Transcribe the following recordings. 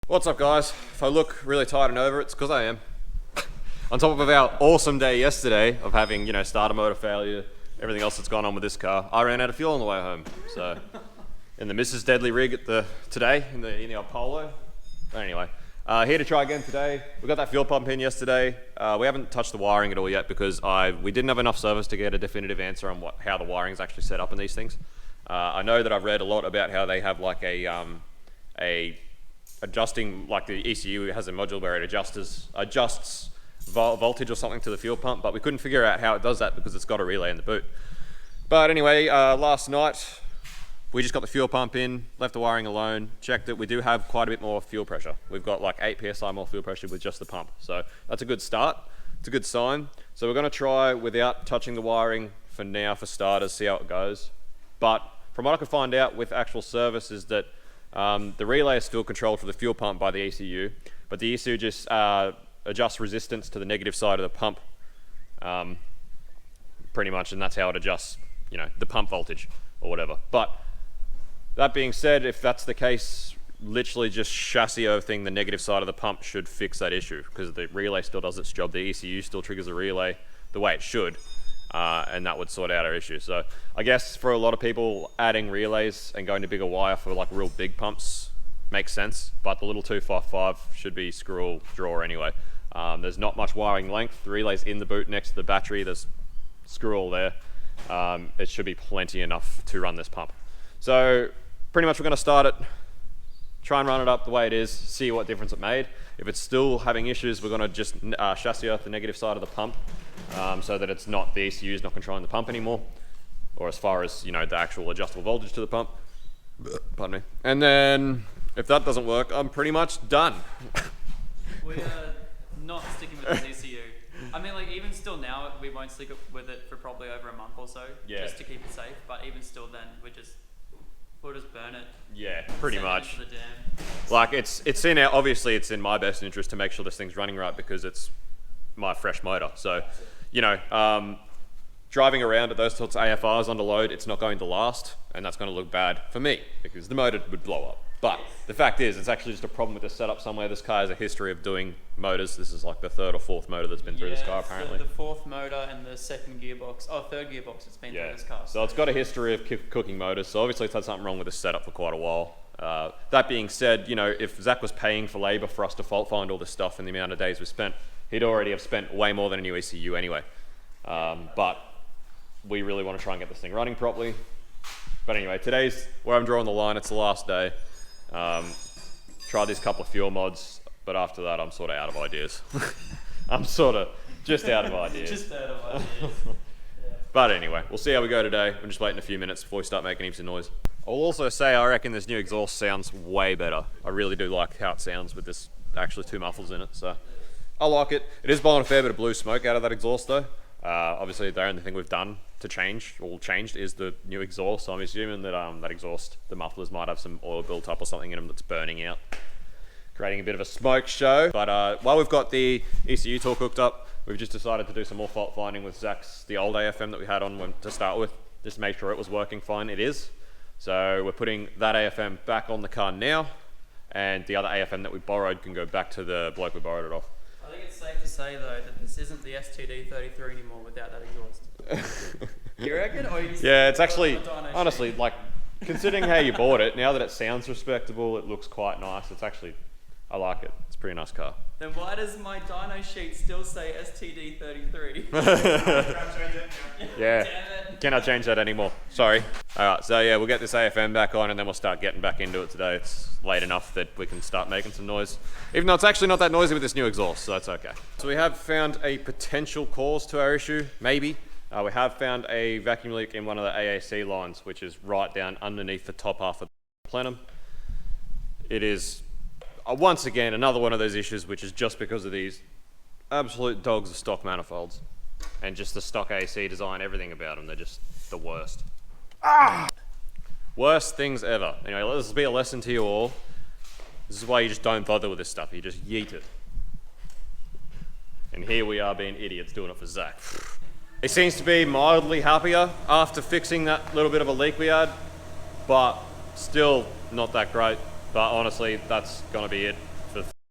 What's up, guys? If I look really tired and over, it's because I am. On top of our awesome day yesterday of having, starter motor failure, everything else that's gone on with this car, I ran out of fuel on the way home. So, in the Mrs. Deadly rig today in the old Polo. But anyway, here to try again today. We got that fuel pump in yesterday. We haven't touched the wiring at all yet because we didn't have enough service to get a definitive answer on how the wiring's actually set up in these things. I know that I've read a lot about how they have like a adjusting, like the ECU has a module where it adjusts voltage or something to the fuel pump, but we couldn't figure out how it does that because it's got a relay in the boot. But anyway, last night we just got the fuel pump in, left the wiring alone, checked it. We do have quite a bit more fuel pressure. We've got like 8 psi more fuel pressure with just the pump, so that's a good start. It's a good sign. So we're going to try without touching the wiring for now, for starters, see how it goes. But from what I could find out with actual service is that the relay is still controlled for the fuel pump by the ECU, but the ECU just adjusts resistance to the negative side of the pump, pretty much, and that's how it adjusts, the pump voltage or whatever. But that being said, if that's the case, literally just chassis overthing the negative side of the pump should fix that issue, because the relay still does its job. The ECU still triggers the relay the way it should. And that would sort out our issue. So I guess for a lot of people, adding relays and going to bigger wire for like real big pumps makes sense, but the little 255 should be screw all draw anyway. There's not much wiring length. The relay's in the boot next to the battery. There's screw all there. It should be plenty enough to run this pump. So pretty much we're going to start it, try and run it up the way it is, see what difference it made. If it's still having issues, we're going to just chassis earth the negative side of the pump, so that it's not, the ECU is not controlling the pump anymore, or as far as, the actual adjustable voltage to the pump. Pardon me. And then, if that doesn't work, I'm pretty much done. We are not sticking with the ECU. I mean, like, even still now, we won't stick with it for probably over a month or so, just to keep it safe, but even still then, we'll just burn it. Yeah, pretty much. Into the dam. Like, obviously it's in my best interest to make sure this thing's running right, because it's my fresh motor. So, driving around at those sorts of AFRs under load, it's not going to last, and that's going to look bad for me, because the motor would blow up. But the fact is, it's actually just a problem with the setup somewhere. This car has a history of doing motors. This is like the third or fourth motor that's been through this car, apparently. The fourth motor and the second gearbox. Oh, third gearbox that's been through this car. So it's got a history of cooking motors. So obviously it's had something wrong with the setup for quite a while. That being said, if Zach was paying for labour for us to fault find all this stuff in the amount of days we spent, he'd already have spent way more than a new ECU anyway. But we really want to try and get this thing running properly. But anyway, today's where I'm drawing the line. It's the last day. Tried these couple of fuel mods, but after that I'm sort of out of ideas. I'm sort of just out of ideas. Just out of ideas. Yeah. But anyway, we'll see how we go today. I'm just waiting a few minutes before we start making heaps of noise. I'll also say I reckon this new exhaust sounds way better. I really do like how it sounds with this actually 2 mufflers in it, so I like it. It is blowing a fair bit of blue smoke out of that exhaust though. Obviously the only thing we've done to changed is the new exhaust, so I'm assuming that that exhaust, the mufflers might have some oil built up or something in them that's burning out, creating a bit of a smoke show. But while we've got the ECU talk hooked up, we've just decided to do some more fault finding with the old AFM that we had on to start with, just to make sure it was working fine. It is. So we're putting that AFM back on the car now, and the other AFM that we borrowed can go back to the bloke we borrowed it off. I think it's safe to say though that this isn't the STD33 anymore without that exhaust. You reckon? Or you Yeah, it's actually, honestly, like, considering how you bought it, now that it sounds respectable, it looks quite nice. It's actually, I like it. It's a pretty nice car. Then why does my dyno sheet still say STD33? Yeah, Damn it. cannot change that anymore. Sorry. Alright, so yeah, we'll get this AFM back on and then we'll start getting back into it today. It's late enough that we can start making some noise. Even though it's actually not that noisy with this new exhaust, so that's okay. So we have found a potential cause to our issue, maybe. We have found a vacuum leak in one of the AAC lines, which is right down underneath the top half of the plenum. It is, once again, another one of those issues which is just because of these absolute dogs of stock manifolds. And just the stock AC design, everything about them, they're just the worst. Worst things ever. Anyway, let this be a lesson to you all. This is why you just don't bother with this stuff, you just yeet it. And here we are being idiots doing it for Zach. He seems to be mildly happier after fixing that little bit of a leak we had, but still not that great. But honestly, that's gonna be it.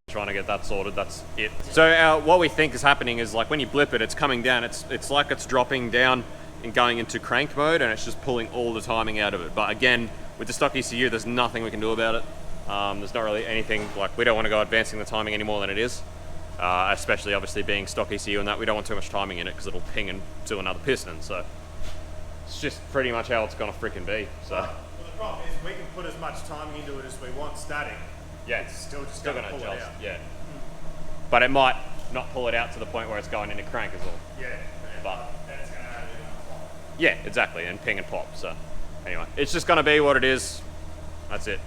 Trying to get that sorted, that's it. So what we think is happening is like when you blip it, it's coming down, it's like it's dropping down and going into crank mode, and it's just pulling all the timing out of it. But again, with the stock ECU, there's nothing we can do about it. There's not really anything, like we don't want to go advancing the timing any more than it is. Especially obviously being stock ECU and that, we don't want too much timing in it because it'll ping into another piston. So it's just pretty much how it's gonna freaking be. So well, the problem is we can put as much timing into it as we want static. yeah, It's still gonna pull it adjust. out. Yeah, but it might not pull it out to the point where it's going into crank as well. Yeah. But Then it's going to add it in. yeah, exactly, and ping and pop. So anyway, it's just gonna be what it is. That's it.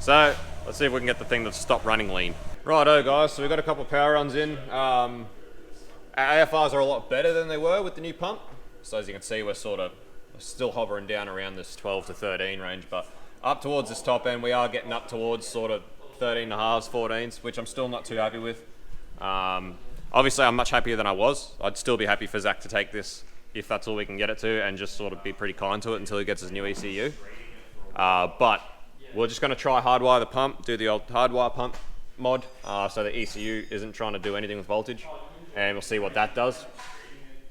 So let's see if we can get the thing to stop running lean. Righto guys, so we've got a couple of power runs in. Our AFRs are a lot better than they were with the new pump. So as you can see, we're still hovering down around this 12 to 13 range, but up towards this top end, we are getting up towards sort of 13 and a halves, 14s, which I'm still not too happy with. Obviously, I'm much happier than I was. I'd still be happy for Zach to take this if that's all we can get it to, and just sort of be pretty kind to it until he gets his new ECU. But we're just going to try hardwire the pump, do the old hardwire pump mod, so the ECU isn't trying to do anything with voltage, and we'll see what that does.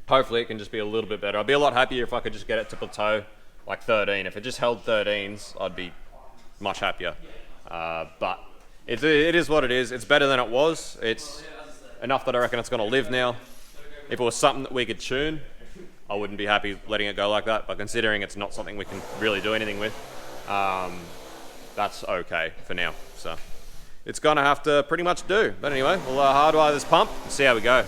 Hopefully it can just be a little bit better. I'd be a lot happier if I could just get it to plateau like 13. If it just held 13s, I'd be much happier. But it is what it is. It's better than it was. It's enough that I reckon it's going to live now. If it was something that we could tune, I wouldn't be happy letting it go like that. But considering it's not something we can really do anything with, that's okay for now. So it's going to have to pretty much do. But anyway, we'll hardwire this pump and see how we go.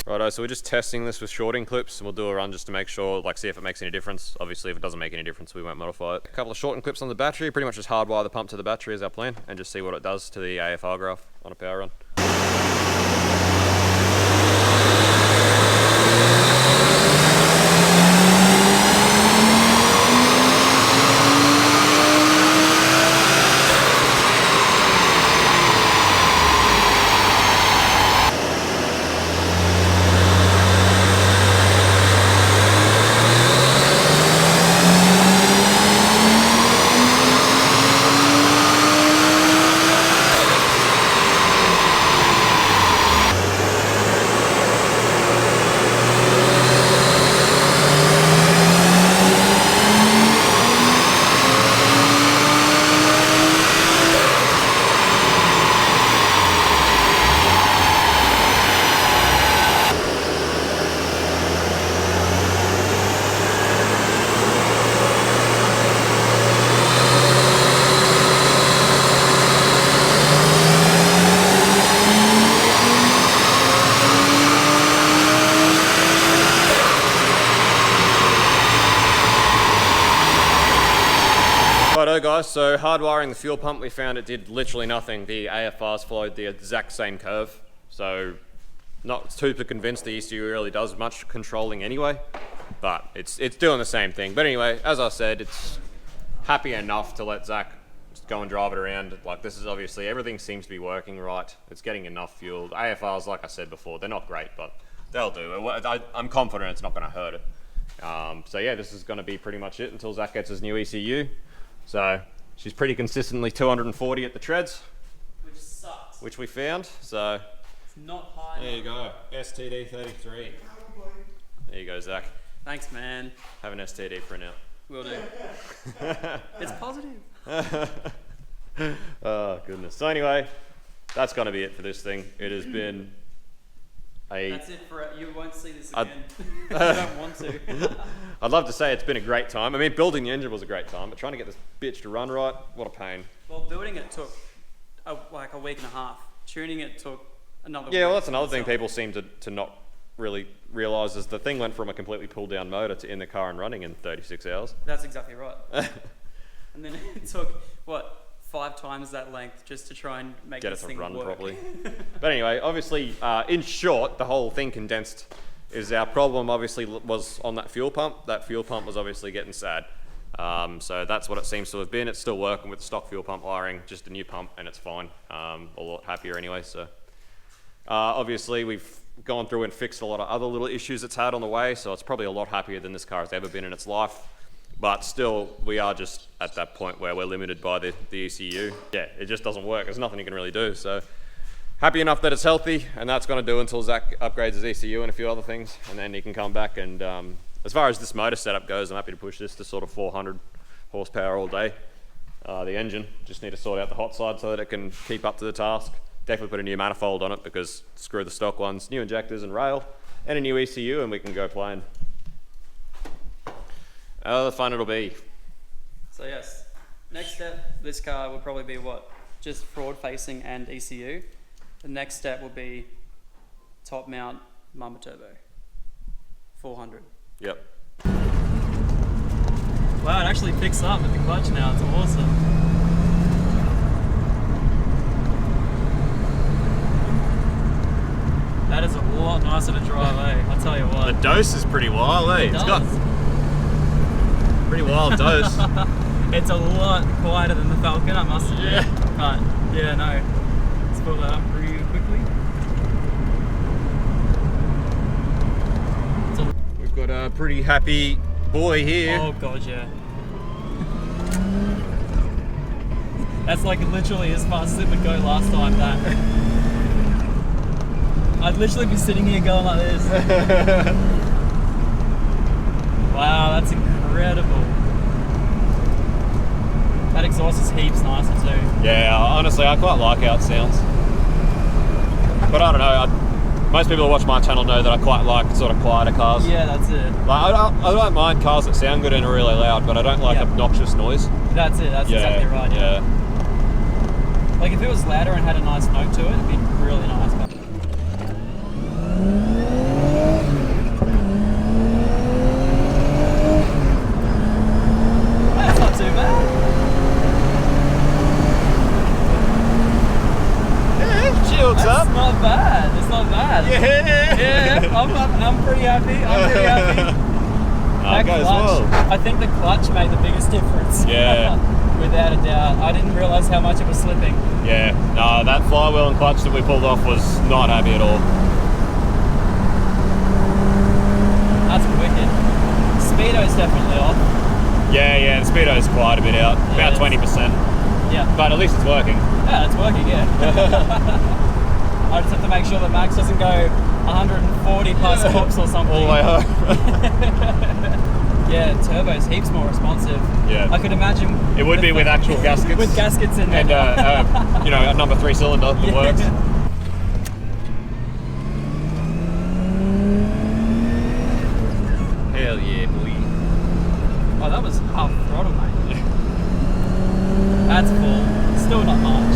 Righto, so we're just testing this with shorting clips, and we'll do a run just to make sure, like see if it makes any difference. Obviously, if it doesn't make any difference, we won't modify it. A couple of shorting clips on the battery, pretty much just hardwire the pump to the battery is our plan, and just see what it does to the AFR graph on a power run. Righto guys, so hardwiring the fuel pump, we found it did literally nothing. The AFRs followed the exact same curve, so not super convinced the ECU really does much controlling anyway, but it's doing the same thing. But anyway, as I said, it's happy enough to let Zach just go and drive it around. Like, this is obviously, everything seems to be working right. It's getting enough fuel. The AFRs, like I said before, they're not great, but they'll do. I'm confident it's not going to hurt it. So yeah, this is going to be pretty much it until Zach gets his new ECU. So she's pretty consistently 240 at the treads, Which sucks. which we found. So It's not high. there you go, STD 33. There you go, Zach. Thanks, man. Have an STD printout. Will do. It's positive. Oh goodness. So anyway, that's going to be it for this thing. It has been That's it for it. You won't see this again. You don't want to. I'd love to say it's been a great time. I mean, building the engine was a great time, but trying to get this bitch to run right, what a pain. Well, building it took like a week and a half. Tuning it took another week. Yeah, well, that's another thing people seem to not really realise is the thing went from a completely pulled down motor to in the car and running in 36 hours. That's exactly right. And then it took, 5 times that length just to try and make Get this it to thing run work. properly. But anyway, obviously, in short, the whole thing condensed is our problem obviously was on that fuel pump. That fuel pump was obviously getting sad. So that's what it seems to have been. It's still working with the stock fuel pump wiring, just a new pump, and it's fine. A lot happier anyway. So obviously we've gone through and fixed a lot of other little issues it's had on the way, so it's probably a lot happier than this car has ever been in its life. But still, we are just at that point where we're limited by the ECU. Yeah, it just doesn't work. There's nothing you can really do. So happy enough that it's healthy, and that's going to do until Zach upgrades his ECU and a few other things, and then he can come back. And as far as this motor setup goes, I'm happy to push this to sort of 400 horsepower all day. The engine, just need to sort out the hot side so that it can keep up to the task. Definitely put a new manifold on it because screw the stock ones, new injectors and rail, and a new ECU, and we can go playing. Oh, the fun it'll be. So yes, next step, this car will probably be what? Just forward facing and ECU. The next step will be top mount Mamba Turbo, 400. Yep. Wow, it actually picks up with the clutch now, it's awesome. That is a lot nicer to drive, eh? I'll tell you what. The dose is pretty wild, eh? It's got pretty wild dose. It's a lot quieter than the Falcon, I must admit. Yeah. But yeah, no. Let's pull that up pretty quickly. We've got a pretty happy boy here. Oh god, yeah. That's like literally as fast as it would go last time, that. I'd literally be sitting here going like this. Wow, that's incredible. That exhaust is heaps nicer too. Yeah, honestly, I quite like how it sounds. But I don't know, most people who watch my channel know that I quite like sort of quieter cars. Yeah, that's it. Like, I don't mind cars that sound good and are really loud, but I don't like obnoxious noise. That's it, that's exactly right, yeah. Like if it was louder and had a nice note to it, it'd be really nice. But that's not too bad. Yeah, shields up. It's not bad, it's not bad. Yeah, I'm pretty happy, That goes clutch, well. I think the clutch made the biggest difference. Yeah. Without a doubt. I didn't realise how much it was slipping. Yeah, no, that flywheel and clutch that we pulled off was not happy at all. That's wicked. Speedo's definitely off. Yeah, the speedo's quite a bit out, about 20%. Yeah. But at least it's working. Yeah, it's working, yeah. I just have to make sure that Max doesn't go 140 plus hops or something. All the way home. Yeah, turbo's heaps more responsive. Yeah. I could imagine... It would be with actual gaskets. With gaskets in there. And, a number 3 cylinder that works. Hell yeah, boy. Oh, that was half throttle, mate. That's full. Still not much.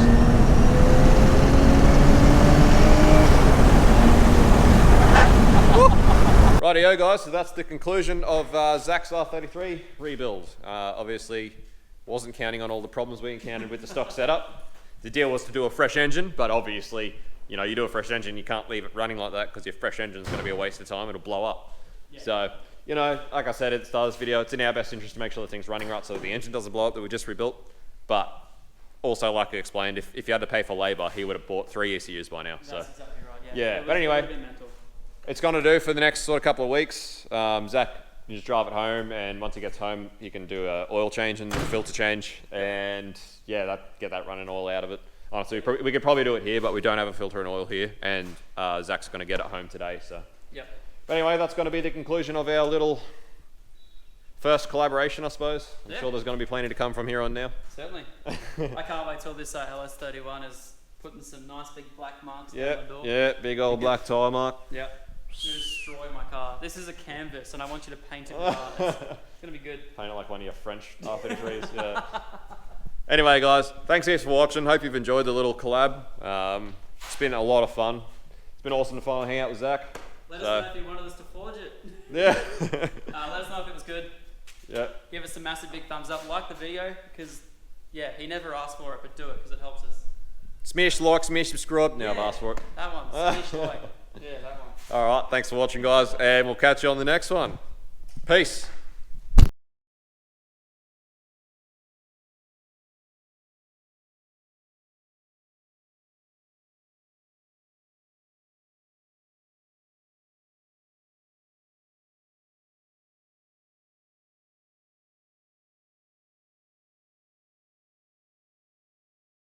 Rightio guys, so that's the conclusion of Zach's R33 rebuild. Obviously, wasn't counting on all the problems we encountered with the stock setup. The deal was to do a fresh engine, but obviously, you do a fresh engine, you can't leave it running like that because your fresh engine's going to be a waste of time, it'll blow up. Yeah. So, like I said at the start of this video, it's in our best interest to make sure the thing's running right so that the engine doesn't blow up that we just rebuilt. But also, like I explained, if you had to pay for labour, he would have bought 3 ECUs by now. That's exactly right, yeah. But anyway, it's going to do for the next sort of couple of weeks. Zach, you just drive it home, and once he gets home, you can do an oil change and a filter change, and yeah, get that running oil out of it. Honestly, we could probably do it here, but we don't have a filter and oil here, and Zach's going to get it home today. So. Yep. But anyway, that's going to be the conclusion of our little first collaboration, I suppose. I'm sure there's going to be plenty to come from here on now. Certainly. I can't wait till this LS31 is putting some nice big black marks down the door. Yeah, big old black tyre mark. Yeah. You destroy my car. This is a canvas, and I want you to paint it with art. It's gonna be good. Paint it like one of your French R33s. Yeah. Anyway, guys, thanks for watching. Hope you've enjoyed the little collab. It's been a lot of fun. It's been awesome to finally hang out with Zach. Let us know if you wanted us to forge it. Yeah. Let us know if it was good. Yeah. Give us a massive big thumbs up. Like the video because he never asked for it, but do it because it helps us. Smash like, smash subscribe. Now I've asked for it. That one. Smash like. Yeah, that one. All right. Thanks for watching, guys, and we'll catch you on the next one. Peace.